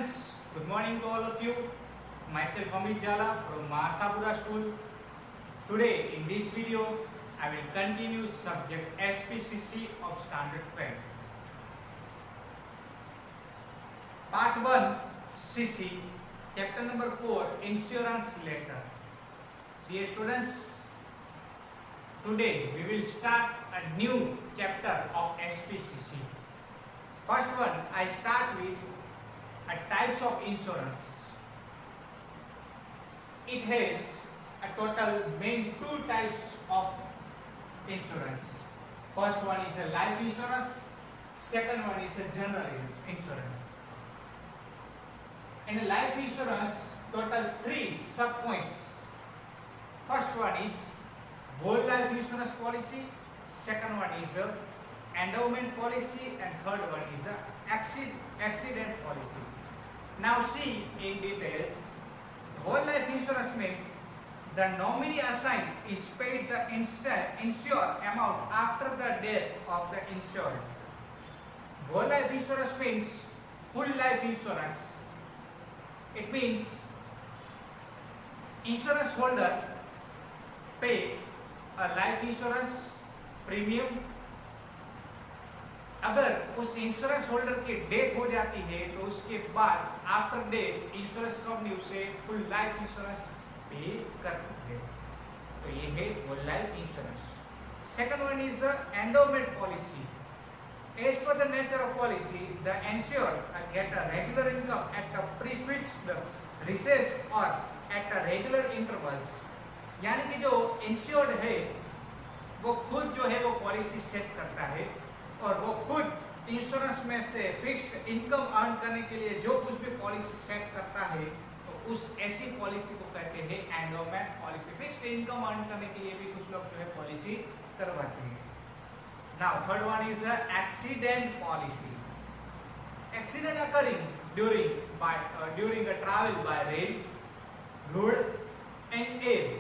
students, good morning to all of you. Myself Amit Jala from Mahasapura School. Today in this video, I will continue subject SPCC of Standard 12. Part 1 CC, chapter number 4 Insurance Letter. Dear students, today we will start a new chapter of SPCC. First one, I start with types of insurance. It has a total main two types of insurance. First one is a life insurance, second one is a general insurance. In a life insurance, total three sub-points. First one is whole life insurance policy, second one is a endowment policy, and third one is a accident policy. Now see in details. Whole life insurance means the nominee assigned is paid the insured amount after the death of the insured. Whole life insurance means full life insurance. It means insurance holder pay a life insurance premium. अगर उस insurance holder की death हो जाती है तो उसके बाद after death insurance company उसे फुल लाइफ इंश्योरेंस पे करती है. तो ये है वो life insurance. Second one is the endowment policy. As per the nature of policy, the insured get a regular income at a prefixed recess or at a regular intervals. यानी कि जो इंश्योर्ड है वो खुद जो है वो पॉलिसी सेट करता है और वो खुद इंश्योरेंस में से फिक्स्ड इनकम अर्न करने के लिए जो कुछ भी पॉलिसी सेट करता है तो उस ऐसी पॉलिसी को कहते हैं endowment policy. Fixed income earn करने के लिए भी कुछ लोग जो है पॉलिसी करवाते हैं. Now third one is the accident policy. Accident occurring during a travel by rail, road and air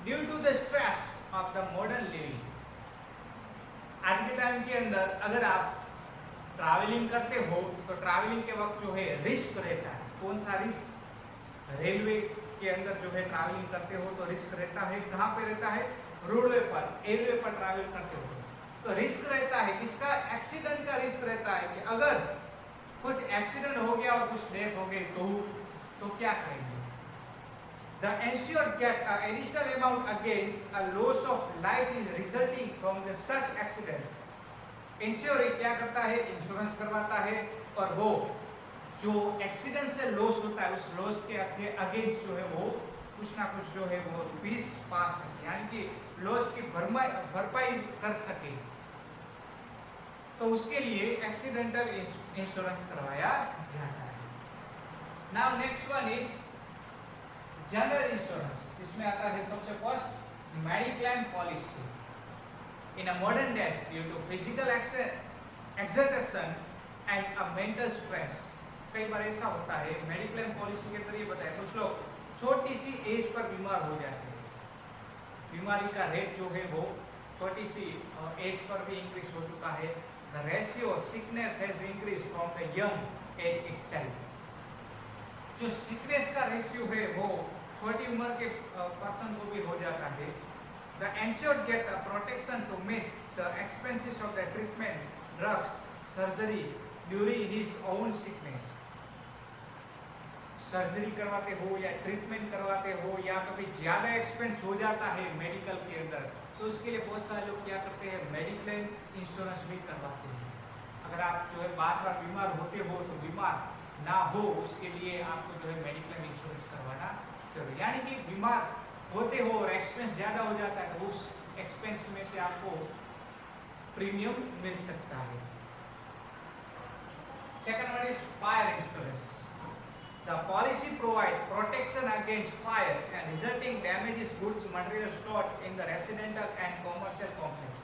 due to the stress of the modern living. आज के टाइम के अंदर अगर आप ट्रैवलिंग करते हो तो ट्रैवलिंग के वक्त जो है रिस्क रहता है. कौन सा रिस्क? रेलवे के अंदर जो है ट्रैवलिंग करते हो तो रिस्क रहता है. कहाँ पे रहता है? रोडवे पर, एयरवे पर ट्रैवल करते हो तो रिस्क रहता है. किसका? एक्सीडेंट का रिस्क रहता है कि अगर कुछ एक्सीडेंट हो गया और कुछ डेथ हो गई तो क्या करेंगे? The insured get an additional amount against a loss of life is resulting from the such accident. Ensure क्या करता है? इंश्योरेंस करवाता है और वो जो एक्सीडेंट से लॉस होता है उस लॉस के अगेंस्ट जो है वो कुछ ना कुछ जो है वो रुपीस पा सके, यानी कि लॉस की भरपाई कर सके. तो उसके लिए एक्सीडेंटल इंश्योरेंस करवाया जाता है. Now next one is general insurance. इसमें आता है सबसे first mediclaim policy. In a modern days due to physical exertion and a mental stress, कई बार ऐसा होता है मेडिक्लेम पॉलिसी के जरिए बताया कुछ लोग छोटी सी एज पर बीमार हो जाते हैं. बीमारी का रेट जो है वो छोटी सी एज पर भी इंक्रीज हो चुका है. The ratio sickness has increase from the young age itself. जो सिकनेस का रेशियो है वो छोटी उम्र के पर्सन को भी हो जाता है. The insured get a protection to meet the expenses of the treatment, drugs, surgery during his own sickness. Surgery करवाते हो या ट्रीटमेंट करवाते हो या कभी ज्यादा एक्सपेंस हो जाता है मेडिकल के अंदर तो उसके लिए बहुत सारे लोग क्या करते हैं? मेडिक्लेम इंश्योरेंस भी करवाते हैं. अगर आप जो है बार बार बीमार होते हो तो बीमार ना हो उसके लिए आपको जो है मेडिक्लेम इंश्योरेंस करवाना जरूरी. यानी कि बीमार होते हो और एक्सपेंस ज़्यादा हो जाता है तो उस एक्सपेंस में से आपको प्रीमियम मिल सकता है. Second one is fire insurance. The policy provide protection against fire and resulting damages goods material stored in the residential and commercial complex.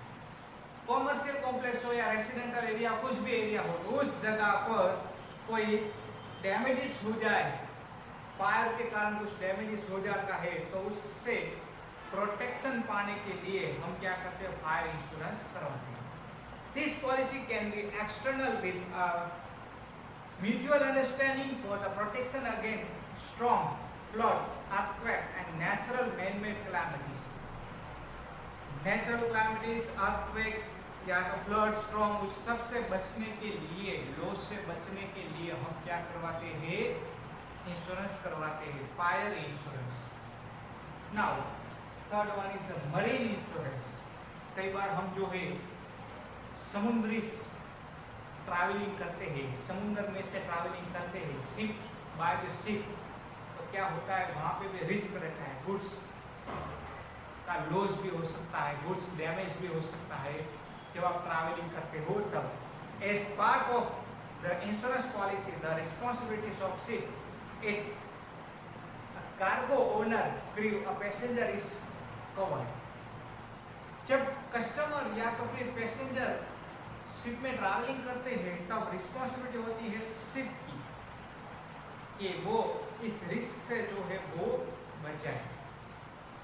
Commercial complex हो या रेसिडेंटल एरिया, कुछ भी एरिया हो तो उस जगह पर कोई डैमेजेस हो जाए, फायर के कारण कुछ डैमेजेस हो जाता है तो उससे प्रोटेक्शन पाने के लिए हम क्या करते हैं? फायर इंश्योरेंस करवाते हैं. This policy can be external with Mutual understanding for the protection against storm, floods, earthquake and natural man-made calamities. Natural calamities, earthquake या फ्लड, स्टॉर्म, उस सब से बचने के लिए, लॉस से बचने के लिए हम क्या करवाते हैं? इंश्योरेंस करवाते हैं, fire insurance. Now third one is marine insurance. कई बार हम जो है समुद्री ट्रैवलिंग करते हैं, समुद्र में से ट्रैवलिंग करते हैं, शिप बाय द शिप, तो क्या होता है वहां पे भी रिस्क रहता है, गुड्स का लॉस भी हो सकता है, गुड्स डैमेज भी हो सकता है जब आप ट्रैवलिंग करते हो तब। As part of the insurance policy the responsibilities of ship it cargo owner crew a passenger is covered. जब कस्टमर या तो फिर पैसेंजर शिप में ट्रैवलिंग करते हैं तब रिस्पॉन्सिबिलिटी होती है शिप की कि वो इस रिस्क से जो है वो बच जाए।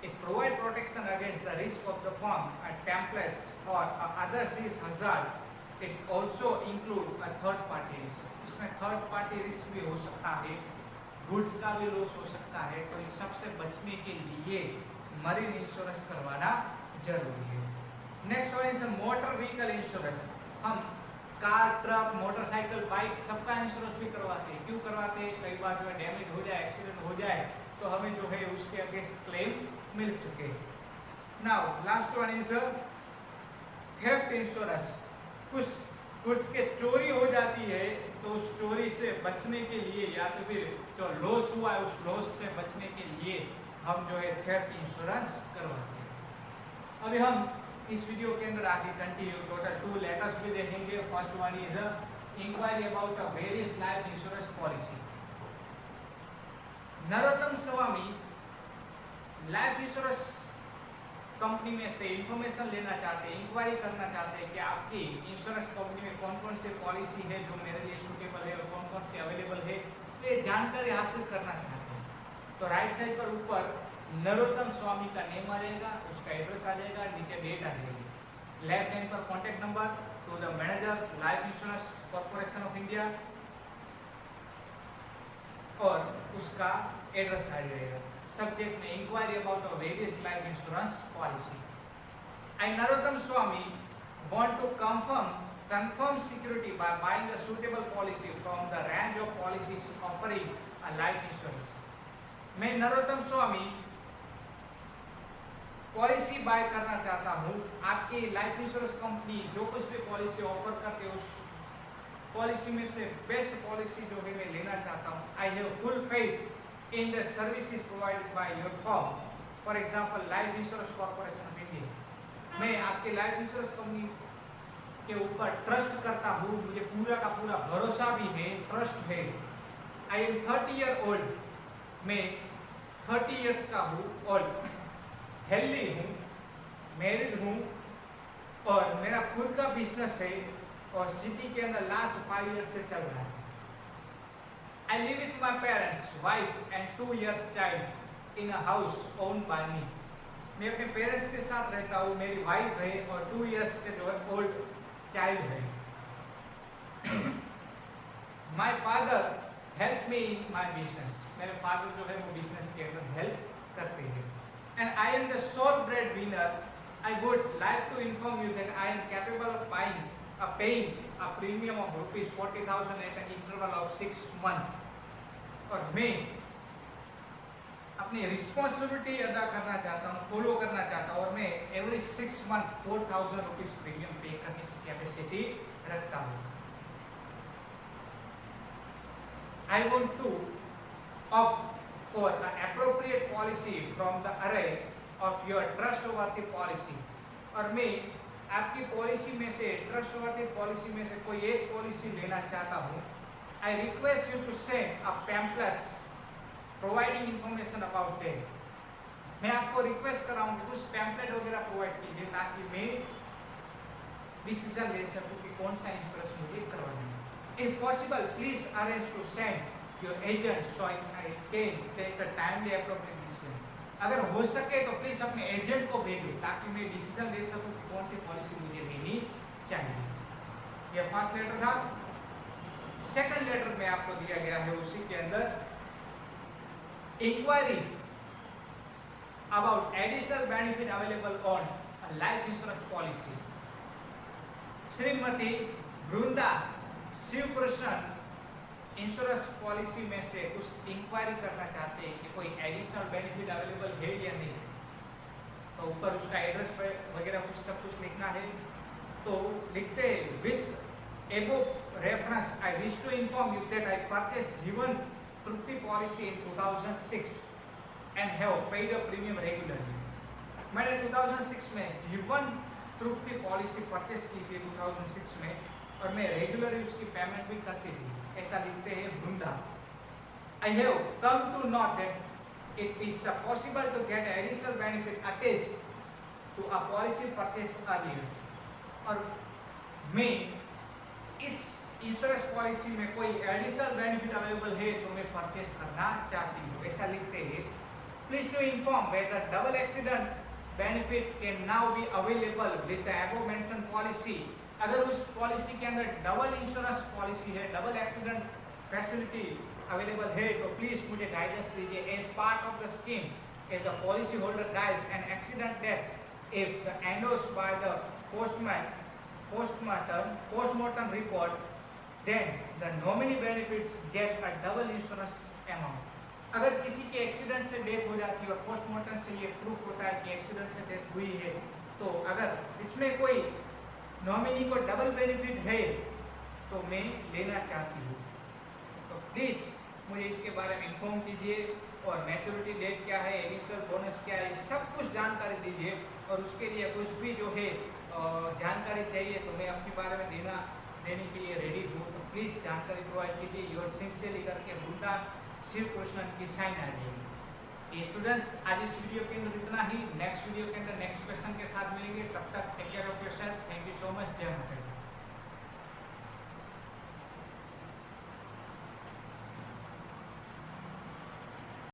It provides protection against the risk of the firm and templates or other seas hazard. It also include a third party risk. इसमें third party risk भी हो सकता है, गुड्स का भी लॉस हो सकता है, तो इस सब से बचने के लिए मरीन इंश्योरेंस करवाना जरूरी है। Next one is motor vehicle insurance. हम कार, ट्रक, मोटरसाइकिल, बाइक सबका इंश्योरेंस भी करवाते हैं। क्यों करवाते हैं? कई बार जो है डैमेज हो जाए, एक्सीडेंट हो जाए तो हमें जो है उसके अगेंस्ट क्लेम मिल सके। Now last one is theft insurance. कुछ के चोरी हो जाती है तो उस चोरी से बचने के लिए या तो फिर जो लॉस हुआ है उस लॉस से बचने के लिए हम जो है थेफ्ट इंश्योरेंस करवाते हैं। अभी हम इस वीडियो के अंदर आगे कंटिन्यू टोटल 2 लेटर्स भी देखेंगे। First one is inquiry about a various life insurance policy. Narottam Swami life insurance company में से इंफॉर्मेशन लेना चाहते हैं, इंक्वायरी करना चाहते हैं कि आपकी इंश्योरेंस कंपनी में कौन कौन सी पॉलिसी है जो मेरे लिए सूटेबल है और कौन कौन सी अवेलेबल है, ये जानकारी हासिल करना चाहते हैं। तो राइट साइड पर ऊपर नरोत्तम स्वामी का नेम आ जाएगा, उसका एड्रेस आ जाएगा, नीचे डेट आ जाएगी। लेफ्ट हैंड पर contact number to the manager life insurance corporation of India और उसका एड्रेस आ जाएगा। सब्जेक्ट में inquiry about various life insurance policy. And Narottam Swami want to confirm security by buying a suitable policy from the range of policies offering a life insurance। मैं नरोत्तम स्वामी policy bye करना चाहता हूँ। आपकी लाइफ इंश्योरेंस कंपनी जो कुछ भी policy offer करते उस पॉलिसी में से बेस्ट पॉलिसी जो है मैं लेना चाहता हूँ। I have full faith in the services provided by your firm, for example life insurance corporation of India. मैं आपके लाइफ इंश्योरेंस कंपनी के ऊपर ट्रस्ट करता हूँ, मुझे पूरा का पूरा भरोसा भी है, ट्रस्ट है। आई एम 30 ईयर ओल्ड, मैं 30 ईयर्स का हूँ और हेल्दी हूँ, मैरिड हूँ और मेरा खुद का बिजनेस है और सिटी के अंदर लास्ट 5 ईयर से चल रहा है। I live with my parents, wife and 2 years child in a house owned by me। मैं अपने पेरेंट्स के साथ रहता हूँ, मेरी वाइफ है और 2 इयर्स के जो है ओल्ड चाइल्ड है। My father helped me in my business। मेरे फादर जो है वो बिजनेस के अंदर हेल्प करते हैं। And I am the sole breadwinner। I would like to inform you that I am capable of paying a premium of rupees 40,000 at an interval of 6 months। और मैं अपनी रिस्पॉन्सिबिलिटी अदा करना चाहता हूँ, फॉलो करना चाहता हूँ और मैं एवरी 6 मंथ 4,000 रुपीज प्रीमियम पे करने की कैपेसिटी रखता हूँ। I want to opt for an appropriate policy from the array of your trustworthy policy। और मैं आपकी पॉलिसी में से, ट्रस्टवर्दी पॉलिसी में से कोई एक पॉलिसी लेना चाहता हूँ। I request you to send a pamphlets providing information about it। मैं आपको रिक्वेस्ट कर रहा हूँ कि कुछ पैम्पलेट वगैरह प्रोवाइड कीजिए ताकि मैं डिसीजन ले सकूँ कि कौन सा इंश्योरेंस मुझे करवाना है। If possible, please arrange to send your agent so I can take a timely appropriate decision। अगर हो सके तो प्लीज अपने एजेंट को भेजो ताकि मैं डिसीजन ले सकूं कि कौन सी पॉलिसी मुझे लेनी चाहिए। यह फर्स्ट लेटर था। सेकंड लेटर में आपको दिया गया है उसी के अंदर inquiry about additional benefit available on life insurance policy. Shrimati Vrinda Shivakrishnan insurance policy में से कुछ इंक्वायरी करना चाहते हैं कि कोई एडिशनल बेनिफिट अवेलेबल है या नहीं, तो ऊपर उसका एड्रेस वगैरह कुछ सब कुछ लिखना है। तो लिखते हैं with above reference I wish to inform you that I purchase Jeevan Tripti policy in 2006 and have paid a premium regularly. मैंने 2006 में जीवन तृप्ति पॉलिसी परचेज की थी 2006 में, और मैं रेगुलरली उसकी पेमेंट भी करती थी। ऐसा लिखते हैं वृंदा। I have come to know that it is possible to get additional benefit attached to a policy purchased earlier। और मैं इस इंश्योरेंस पॉलिसी में कोई एडिशनल बेनिफिट अवेलेबल है तो मैं परचेस करना चाहती हूँ, ऐसा लिखते हैं। Please to inform whether double accident benefit can now be available with the above mention policy. अगर उस पॉलिसी के अंदर डबल इंश्योरेंस पॉलिसी है, डबल एक्सीडेंट फैसिलिटी अवेलेबल है, तो प्लीज मुझे गाइडेंस दीजिए। As part of the scheme, if the policy holder dies an accident death, if the endorsed by the postmortem report, then the nominee benefits get a double insurance amount। अगर किसी के accident से death हो जाती है और postmortem से ये प्रूफ होता है कि एक्सीडेंट से डेथ हुई है, तो अगर इसमें कोई नॉमिनी को डबल बेनिफिट है तो मैं लेना चाहती हूँ। तो प्लीज़ मुझे इसके बारे में इन्फॉर्म कीजिए, और मैच्योरिटी डेट क्या है, एडिशनल बोनस क्या है, सब कुछ जानकारी दीजिए। और उसके लिए कुछ भी जो है जानकारी चाहिए तो मैं अपने बारे में देने के लिए रेडी हूँ। तो प्लीज़ जानकारी प्रोवाइड कीजिए। योर सिंसियरली करके वृंदा शिवकृष्णन की साइन आ जाएगी। स्टूडेंट्स, आज इस वीडियो के अंदर इतना ही। नेक्स्ट वीडियो के अंदर नेक्स्ट क्वेश्चन के साथ मिलेंगे। तब तक take care of yourself. Thank you so much. जय माता दी।